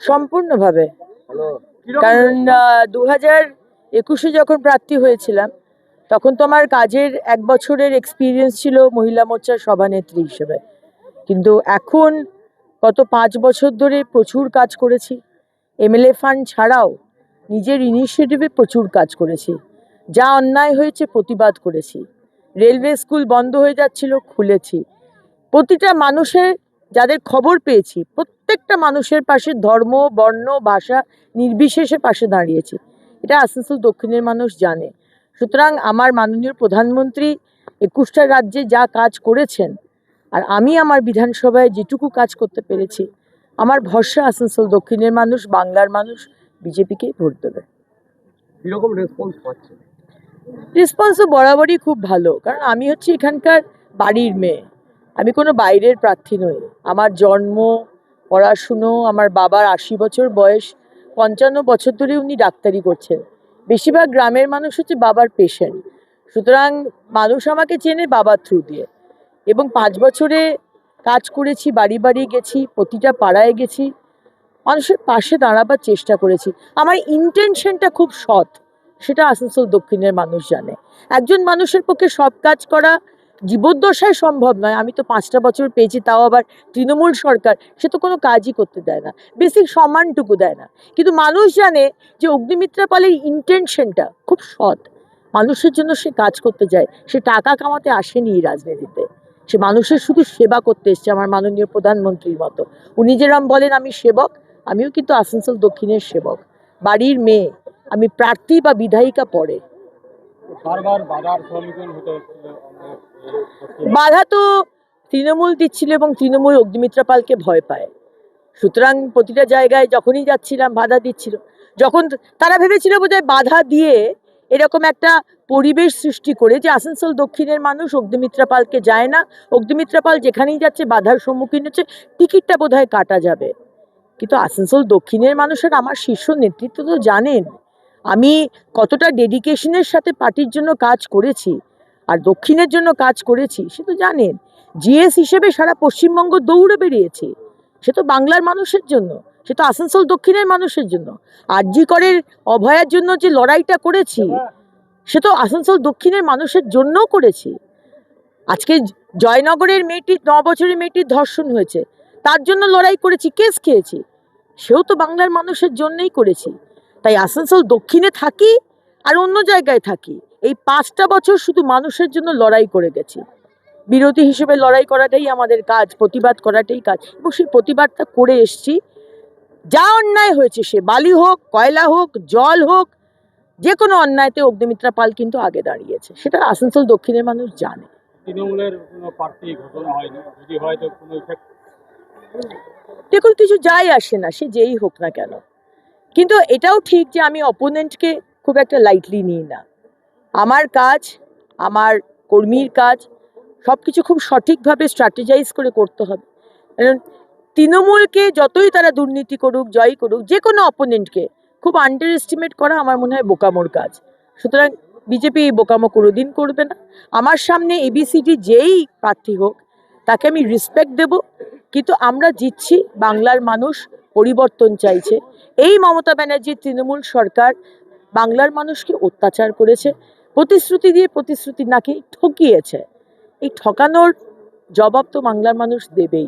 সম্পূর্ণভাবে। কারণ 2021-এ যখন প্রার্থী হয়েছিলাম তখন তো আমার কাজের 1 বছরের এক্সপিরিয়েন্স ছিল মহিলা মোর্চার সভানেত্রী হিসেবে, কিন্তু এখন গত 5 বছর ধরে প্রচুর কাজ করেছি। এমএলএ ফান্ড ছাড়াও নিজের ইনিশিয়েটিভে প্রচুর কাজ করেছি। যা অন্যায় হয়েছে প্রতিবাদ করেছি। রেলওয়ে স্কুল বন্ধ হয়ে যাচ্ছিল, খুলেছি। প্রতিটা মানুষের যাদের খবর পেয়েছি প্রত্যেকটা মানুষের পাশে ধর্ম, বর্ণ, ভাষা নির্বিশেষে পাশে দাঁড়িয়েছি। এটা আসানসোল দক্ষিণের মানুষ জানে। সুতরাং আমার মাননীয় প্রধানমন্ত্রী 21টা রাজ্যে যা কাজ করেছেন আর আমি আমার বিধানসভায় যেটুকু কাজ করতে পেরেছি, আমার ভরসা আসানসোল দক্ষিণের মানুষ, বাংলার মানুষ বিজেপিকেই ভোট দেবে। কিরকম রেসপন্স পাচ্ছে? রেসপন্সও বরাবরই খুব ভালো, কারণ আমি হচ্ছে এখানকার বাড়ির মেয়ে। আমি কোনো বাইরের প্রার্থী নই। আমার জন্ম, পড়াশুনো, আমার বাবার 80 বছর বয়স, 55 বছর ধরে উনি ডাক্তারি করছেন। বেশিরভাগ গ্রামের মানুষ হচ্ছে বাবার পেশেন্ট। সুতরাং মানুষ আমাকে চেনে বাবার থ্রু দিয়ে, এবং 5 বছরে কাজ করেছি, বাড়ি বাড়ি গেছি, প্রতিটা পাড়ায় গেছি, মানুষের পাশে দাঁড়াবার চেষ্টা করেছি। আমার ইন্টেনশনটা খুব সৎ, সেটা আসানসোল দক্ষিণের মানুষ জানে। একজন মানুষের পক্ষে সব কাজ করা জীবদ্দশায় সম্ভব নয়। আমি তো 5টা বছর পেয়েছি, তাও আবার তৃণমূল সরকার, সে তো কোনো কাজই করতে দেয় না, বেসিক সম্মানটুকু দেয় না। কিন্তু মানুষ জানে যে অগ্নিমিত্রা পালের ইন্টেনশনটা খুব সৎ। মানুষের জন্য সে কাজ করতে যায়, সে টাকা কামাতে আসেনি এই রাজনীতিতে। সে মানুষের শুধু সেবা করতে এসছে, আমার মাননীয় প্রধানমন্ত্রীর মতো। উনি যেরকম বলেন আমি সেবক, আমিও কিন্তু আসানসোল দক্ষিণের সেবক, বাড়ির মেয়ে। আমি প্রার্থী বা বিধায়িকা পরে। বাধা তো তৃণমূল দিচ্ছিল, এবং তৃণমূল অগ্নিমিত্রা পালকে ভয় পায়। সুতরাং প্রতিটা জায়গায় যখনই যাচ্ছিলাম বাধা দিচ্ছিল। যখন তারা ভেবেছিল বোধহয় বাধা দিয়ে এরকম একটা পরিবেশ সৃষ্টি করে যে আসানসোল দক্ষিণের মানুষ অগ্নিমিত্রা পালকে যায় না, অগ্নিমিত্রা পাল যেখানেই যাচ্ছে বাধার সম্মুখীন হচ্ছে, টিকিটটা বোধহয় কাটা যাবে। কিন্তু আসানসোল দক্ষিণের মানুষের আমার শীর্ষ নেতৃত্ব তো জানেন আমি কতটা ডেডিকেশনের সাথে পার্টির জন্য কাজ করেছি আর দক্ষিণের জন্য কাজ করেছি, সে তো জানেন। জিএস হিসেবে সারা পশ্চিমবঙ্গ দৌড়ে বেরিয়েছি, সে তো বাংলার মানুষের জন্য, সে তো আসানসোল দক্ষিণের মানুষের জন্য। আরজি করের অভয়ার জন্য যে লড়াইটা করেছি, সে তো আসানসোল দক্ষিণের মানুষের জন্যও করেছি। আজকে জয়নগরের মেয়েটির 9 বছরের মেয়েটির ধর্ষণ হয়েছে, তার জন্য লড়াই করেছি, কেস খেয়েছি, সেও তো বাংলার মানুষের জন্যই করেছি। তাই আসানসোল দক্ষিণে থাকি আর অন্য জায়গায় থাকি, এই 5টা বছর শুধু মানুষের জন্য লড়াই করে গেছি। বিরোধী হিসেবে লড়াই করাটাই আমাদের কাজ, প্রতিবাদ করাটাই কাজ, এবং সেই প্রতিবাদটা করে এসছি। যা অন্যায় হয়েছে, সে বালি হোক, কয়লা হোক, জল হোক, যে কোনো অন্যায়তে অগ্নিমিত্রা পাল কিন্তু আগে দাঁড়িয়েছে, সেটা আসানসোল দক্ষিণের মানুষ জানে। তৃণমূলের কোনো প্রার্থী ঘোষণা হয়নি, যদি হয় তো কোনো ইফেক্ট? দেখুন, কিছু যায় আসে না, সে যেই হোক না কেন। কিন্তু এটাও ঠিক যে আমি অপোনেন্টকে খুব একটা লাইটলি নিই না। আমার কাজ, আমার কর্মীর কাজ, সব কিছু খুব সঠিকভাবে স্ট্র্যাটেজাইজ করে করতে হবে। কারণ তৃণমূলকে যতই তারা দুর্নীতি করুক, জয় করুক, যে কোনো অপোনেন্টকে খুব আন্ডার এস্টিমেট করা আমার মনে হয় বোকামোর কাজ। সুতরাং বিজেপি এই বোকামো কোনোদিন করবে না। আমার সামনে এবিসিডি যেই প্রার্থী হোক তাকে আমি রেসপেক্ট দেব, কিন্তু আমরা জিতছি, বাংলার মানুষ পরিবর্তন চাইছে। এই মমতা ব্যানার্জির তৃণমূল সরকার বাংলার মানুষকে অত্যাচার করেছে, প্রতিশ্রুতি দিয়ে প্রতিশ্রুতি নাকি ঠকিয়েছে। এই ঠকানোর জবাব তো বাংলার মানুষ দেবেই।